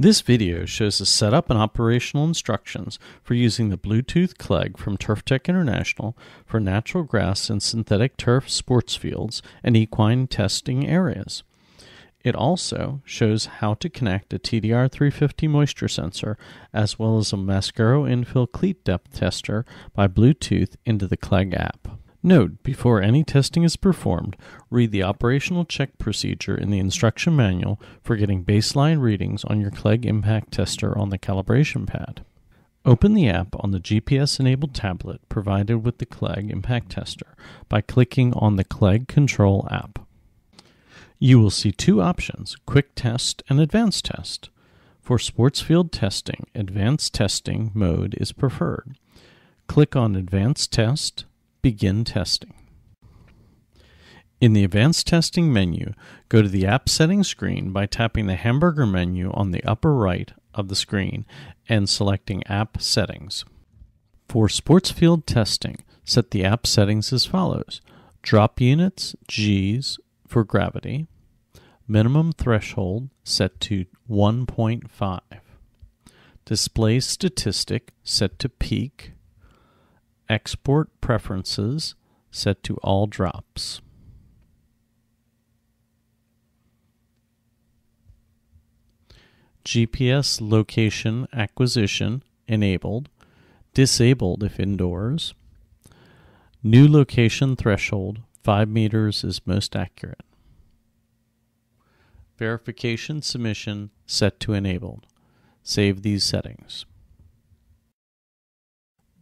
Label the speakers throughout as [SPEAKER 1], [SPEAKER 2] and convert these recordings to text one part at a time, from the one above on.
[SPEAKER 1] This video shows the setup and operational instructions for using the Bluetooth Clegg from Turf-Tec International for natural grass and synthetic turf sports fields and equine testing areas. It also shows how to connect a TDR350 Moisture Sensor as well as a Mascaro Infill Cleat depth tester by Bluetooth into the Clegg App. Note, before any testing is performed, read the operational check procedure in the instruction manual for getting baseline readings on your Clegg Impact Tester on the calibration pad. Open the app on the GPS-enabled tablet provided with the Clegg Impact Tester by clicking on the Clegg Control app. You will see two options, Quick Test and Advanced Test. For sports field testing, Advanced Testing mode is preferred. Click on Advanced Test. Begin testing. In the Advanced Testing menu, go to the App Settings screen by tapping the hamburger menu on the upper right of the screen and selecting App Settings. For sports field testing, set the app settings as follows: drop units, Gs for gravity, minimum threshold set to 1.5, display statistic set to peak, export preferences set to all drops. GPS location acquisition enabled, disabled if indoors. New location threshold 5 meters is most accurate. Verification submission set to enabled. Save these settings.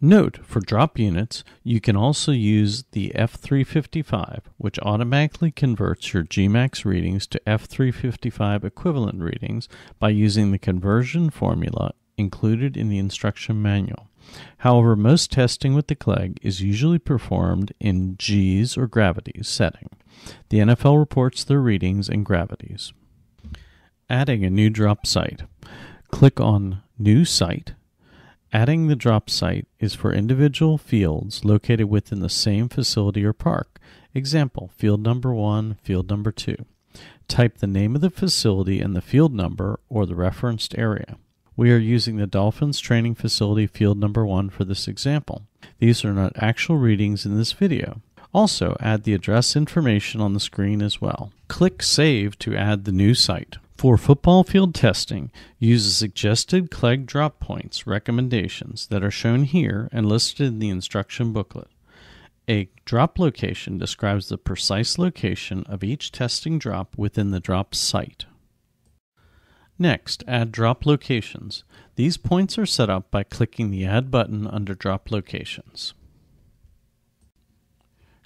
[SPEAKER 1] Note, for drop units, you can also use the F355, which automatically converts your gMax readings to F355 equivalent readings by using the conversion formula included in the instruction manual. However, most testing with the Clegg is usually performed in Gs or gravities setting. The NFL reports their readings and gravities. Adding a new drop site. Click on New Site. Adding the drop site is for individual fields located within the same facility or park. Example, field number 1, field number 2. Type the name of the facility and the field number or the referenced area. We are using the Dolphins Training Facility field number 1 for this example. These are not actual readings in this video. Also, add the address information on the screen as well. Click Save to add the new site. For football field testing, use the suggested Clegg drop points recommendations that are shown here and listed in the instruction booklet. A drop location describes the precise location of each testing drop within the drop site. Next, add drop locations. These points are set up by clicking the Add button under Drop Locations.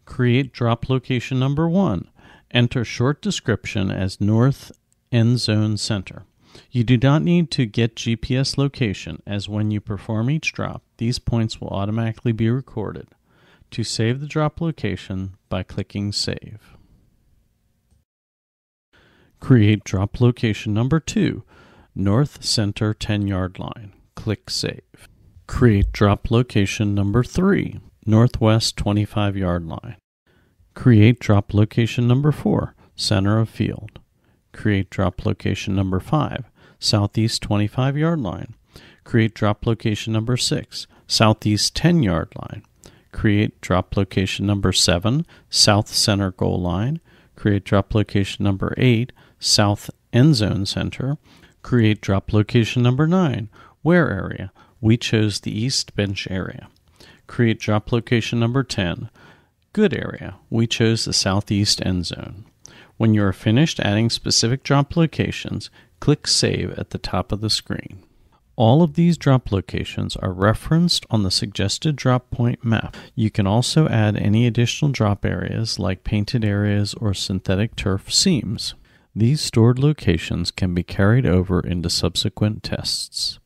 [SPEAKER 1] Create drop location number 1. Enter short description as North End Zone Center. You do not need to get GPS location, as when you perform each drop, these points will automatically be recorded. To save the drop location by clicking Save. Create drop location number 2, North Center 10-yard line. Click Save. Create drop location number 3, Northwest 25-yard line. Create drop location number 4, Center of Field. Create drop location number 5, Southeast 25-yard line. Create drop location number 6, Southeast 10-yard line. Create drop location number 7, South Center Goal Line. Create drop location number 8, South End Zone Center. Create drop location number 9, Where area? We chose the East Bench area. Create drop location number 10, Good area. We chose the Southeast End Zone. When you are finished adding specific drop locations, click Save at the top of the screen. All of these drop locations are referenced on the suggested drop point map. You can also add any additional drop areas like painted areas or synthetic turf seams. These stored locations can be carried over into subsequent tests.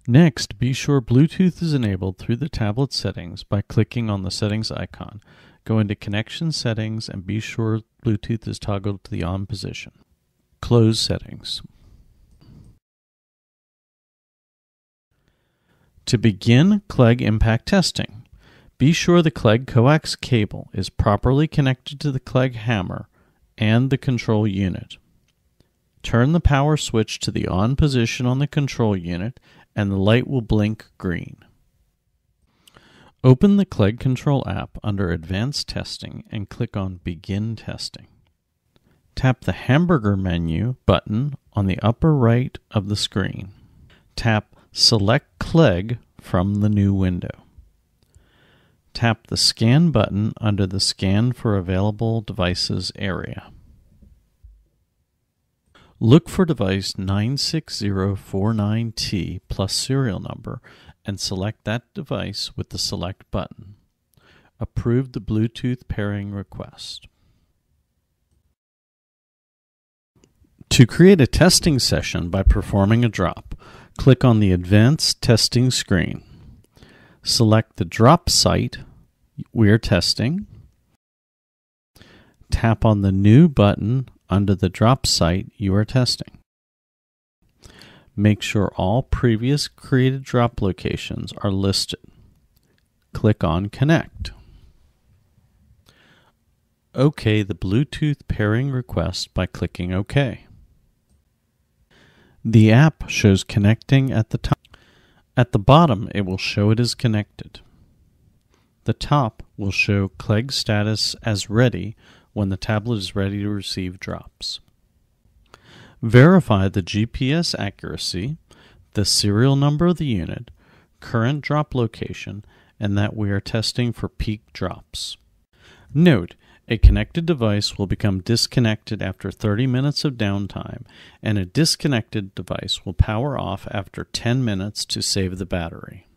[SPEAKER 1] Next, be sure Bluetooth is enabled through the tablet settings by clicking on the settings icon. Go into Connection Settings and be sure Bluetooth is toggled to the on position. Close Settings. To begin Clegg Impact Testing, be sure the Clegg coax cable is properly connected to the Clegg hammer and the control unit. Turn the power switch to the on position on the control unit and the light will blink green. Open the Clegg Control app under Advanced Testing and click on Begin Testing. Tap the Hamburger menu button on the upper right of the screen. Tap Select Clegg from the new window. Tap the Scan button under the Scan for Available Devices area. Look for device 96049T plus serial number and select that device with the Select button. Approve the Bluetooth pairing request. To create a testing session by performing a drop, click on the Advanced Testing screen. Select the drop site we are testing. Tap on the New button under the drop site you are testing. Make sure all previous created drop locations are listed. Click on Connect. OK the Bluetooth pairing request by clicking OK. The app shows connecting at the top. At the bottom, it will show it is connected. The top will show Clegg status as ready when the tablet is ready to receive drops. Verify the GPS accuracy, the serial number of the unit, current drop location, and that we are testing for peak drops. Note, a connected device will become disconnected after 30 minutes of downtime, and a disconnected device will power off after 10 minutes to save the battery.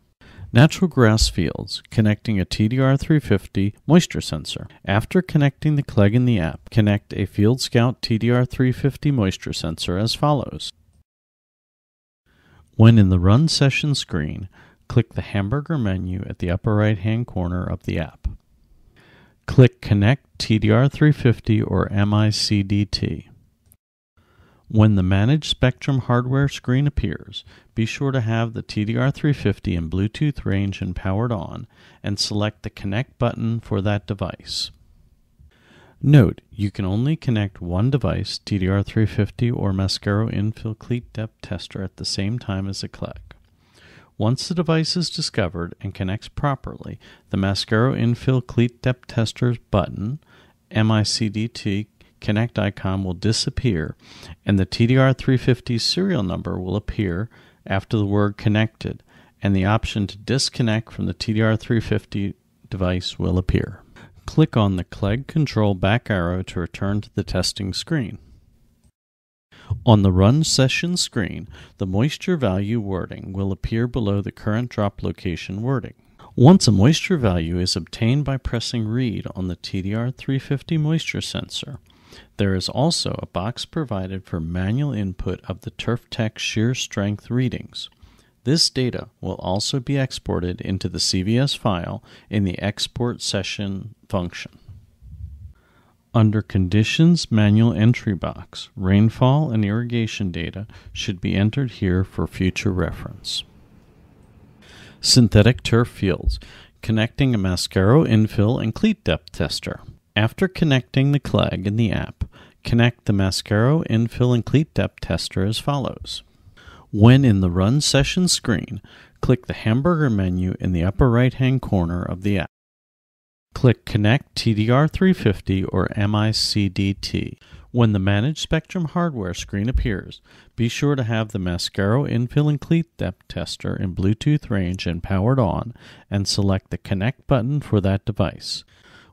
[SPEAKER 1] Natural grass fields, connecting a TDR350 Moisture Sensor. After connecting the Clegg in the app, connect a Field Scout TDR350 Moisture Sensor as follows. When in the Run Session screen, click the hamburger menu at the upper right-hand corner of the app. Click Connect TDR350 or MICDT. When the Manage Spectrum hardware screen appears, be sure to have the TDR350 in Bluetooth range and powered on, and select the Connect button for that device. Note, you can only connect one device, TDR350 or Mascaro Infill Cleat Depth Tester, at the same time as a Clegg. Once the device is discovered and connects properly, the Mascaro Infill Cleat Depth Tester button, MICDT Connect icon will disappear, and the TDR350 serial number will appear after the word Connected, and the option to disconnect from the TDR350 device will appear. Click on the Clegg Control back arrow to return to the testing screen. On the Run Session screen, the moisture value wording will appear below the current drop location wording. Once a moisture value is obtained by pressing Read on the TDR350 Moisture Sensor, there is also a box provided for manual input of the Turf-Tec shear strength readings. This data will also be exported into the CVS file in the Export Session function. Under Conditions Manual Entry box, rainfall and irrigation data should be entered here for future reference. Synthetic turf fields, connecting a Mascaro Infill and Cleat Depth Tester. After connecting the Clegg in the app, connect the Mascaro Infill and Cleat Depth Tester as follows. When in the Run Session screen, click the hamburger menu in the upper right-hand corner of the app. Click Connect TDR350 or MICDT. When the Manage Spectrum hardware screen appears, be sure to have the Mascaro Infill and Cleat Depth Tester in Bluetooth range and powered on, and select the Connect button for that device.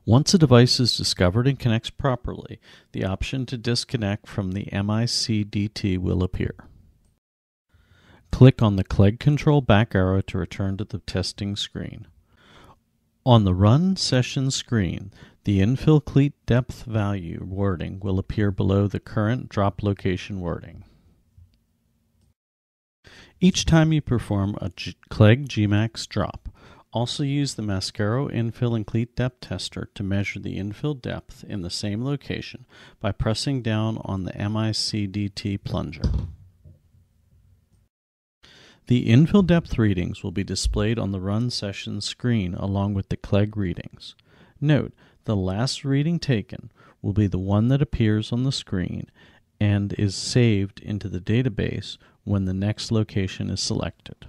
[SPEAKER 1] Once a device is discovered and connects properly, the option to disconnect from the MICDT will appear. Click on the Clegg Control back arrow to return to the testing screen. On the Run Session screen, the Infill Cleat Depth Value wording will appear below the current drop location wording. Each time you perform a Clegg gMax drop, also use the Mascaro Infill and Cleat Depth Tester to measure the infill depth in the same location by pressing down on the MICDT plunger. The infill depth readings will be displayed on the Run Session screen along with the Clegg readings. Note, the last reading taken will be the one that appears on the screen, and is saved into the database when the next location is selected.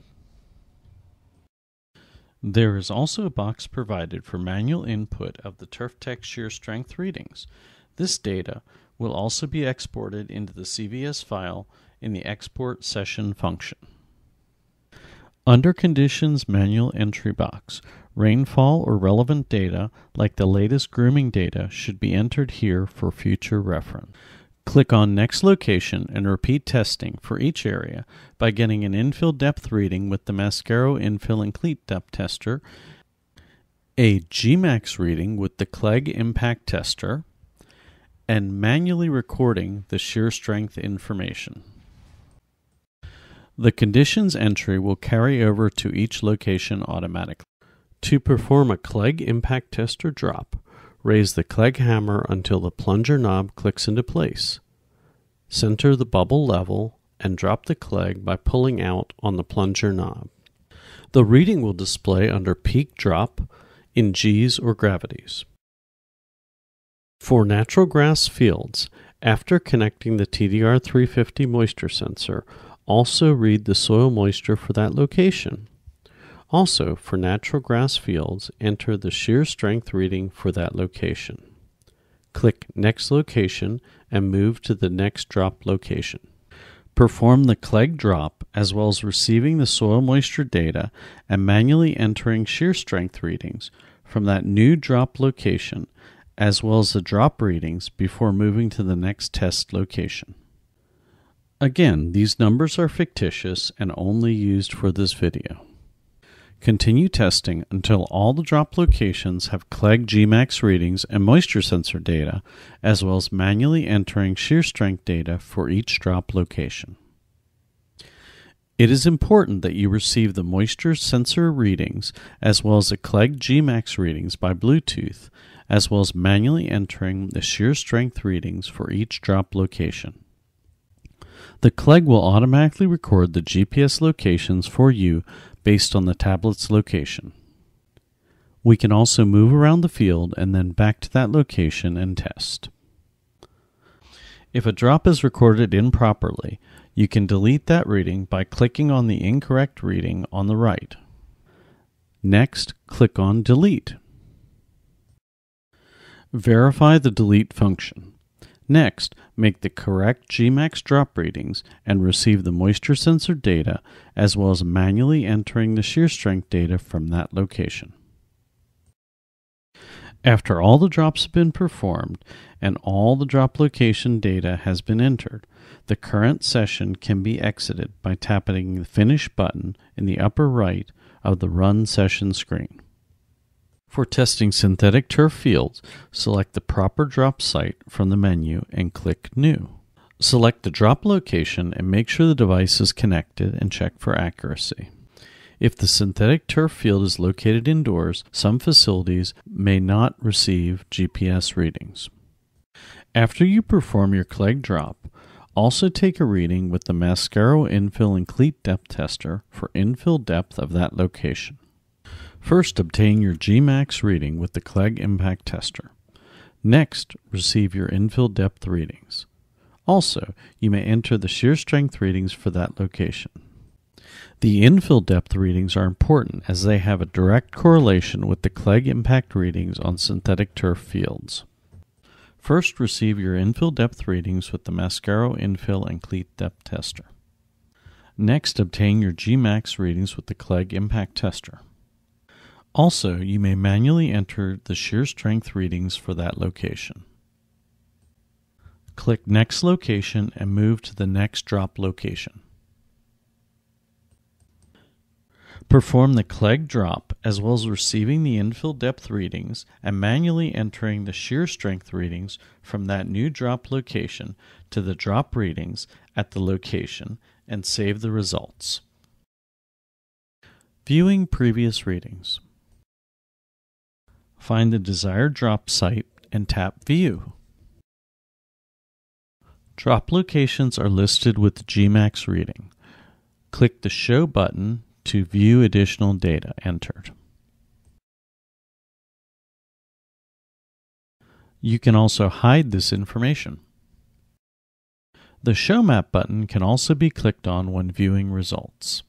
[SPEAKER 1] There is also a box provided for manual input of the Turf-Tec shear strength readings. This data will also be exported into the CVS file in the export session function. Under Conditions Manual Entry box, rainfall or relevant data like the latest grooming data should be entered here for future reference. Click on Next Location and repeat testing for each area by getting an infill depth reading with the Mascaro Infill and Cleat depth tester, a gMax reading with the Clegg Impact Tester, and manually recording the shear strength information. The conditions entry will carry over to each location automatically. To perform a Clegg Impact Tester drop, raise the Clegg hammer until the plunger knob clicks into place. Center the bubble level and drop the Clegg by pulling out on the plunger knob. The reading will display under Peak Drop in G's or gravities. For natural grass fields, after connecting the TDR350 Moisture Sensor, also read the soil moisture for that location. Also, for natural grass fields, enter the shear strength reading for that location. Click Next Location and move to the next drop location. Perform the Clegg drop as well as receiving the soil moisture data and manually entering shear strength readings from that new drop location as well as the drop readings before moving to the next test location. Again, these numbers are fictitious and only used for this video. Continue testing until all the drop locations have Clegg gMax readings and moisture sensor data, as well as manually entering shear strength data for each drop location. It is important that you receive the moisture sensor readings as well as the Clegg gMax readings by Bluetooth, as well as manually entering the shear strength readings for each drop location. The Clegg will automatically record the GPS locations for you based on the tablet's location. We can also move around the field and then back to that location and test. If a drop is recorded improperly, you can delete that reading by clicking on the incorrect reading on the right. Next, click on Delete. Verify the delete function. Next, make the correct gMax drop readings and receive the moisture sensor data as well as manually entering the shear strength data from that location. After all the drops have been performed and all the drop location data has been entered, the current session can be exited by tapping the Finish button in the upper right of the Run Session screen. For testing synthetic turf fields, select the proper drop site from the menu and click New. Select the drop location and make sure the device is connected and check for accuracy. If the synthetic turf field is located indoors, some facilities may not receive GPS readings. After you perform your Clegg drop, also take a reading with the Mascaro Infill and Cleat depth tester for infill depth of that location. First, obtain your gMax reading with the Clegg Impact Tester. Next, receive your infill depth readings. Also, you may enter the shear strength readings for that location. The infill depth readings are important as they have a direct correlation with the Clegg Impact readings on synthetic turf fields. First, receive your infill depth readings with the Mascaro Infill and Cleat depth tester. Next, obtain your gMax readings with the Clegg Impact Tester. Also, you may manually enter the shear strength readings for that location. Click Next Location and move to the next drop location. Perform the Clegg drop as well as receiving the infill depth readings and manually entering the shear strength readings from that new drop location to the drop readings at the location and save the results. Viewing previous readings. Find the desired drop site and tap View. Drop locations are listed with the gMax reading. Click the Show button to view additional data entered. You can also hide this information. The Show Map button can also be clicked on when viewing results.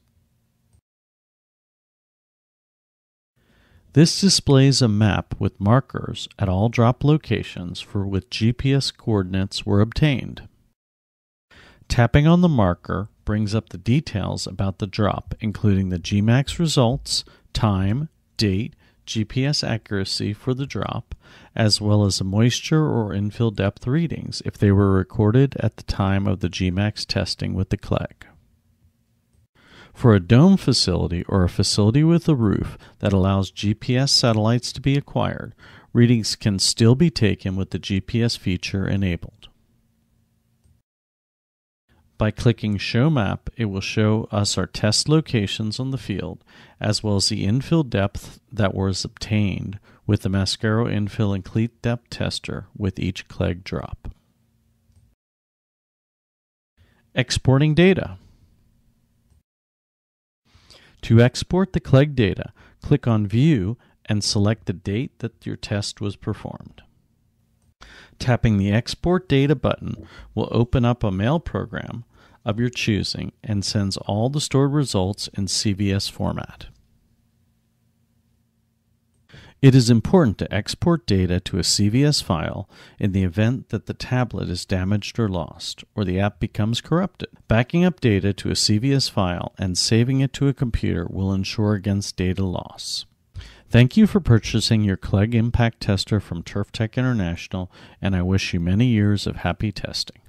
[SPEAKER 1] This displays a map with markers at all drop locations for which GPS coordinates were obtained. Tapping on the marker brings up the details about the drop, including the gMax results, time, date, GPS accuracy for the drop, as well as the moisture or infill depth readings if they were recorded at the time of the gMax testing with the Clegg. For a dome facility or a facility with a roof that allows GPS satellites to be acquired, readings can still be taken with the GPS feature enabled. By clicking Show Map, it will show us our test locations on the field, as well as the infill depth that was obtained with the Mascaro infill and Cleat depth tester with each Clegg drop. Exporting data. To export the Clegg data, click on View and select the date that your test was performed. Tapping the Export Data button will open up a mail program of your choosing and sends all the stored results in CVS format. It is important to export data to a CVS file in the event that the tablet is damaged or lost, or the app becomes corrupted. Backing up data to a CVS file and saving it to a computer will ensure against data loss. Thank you for purchasing your Clegg Impact Tester from Turf-Tec International, and I wish you many years of happy testing.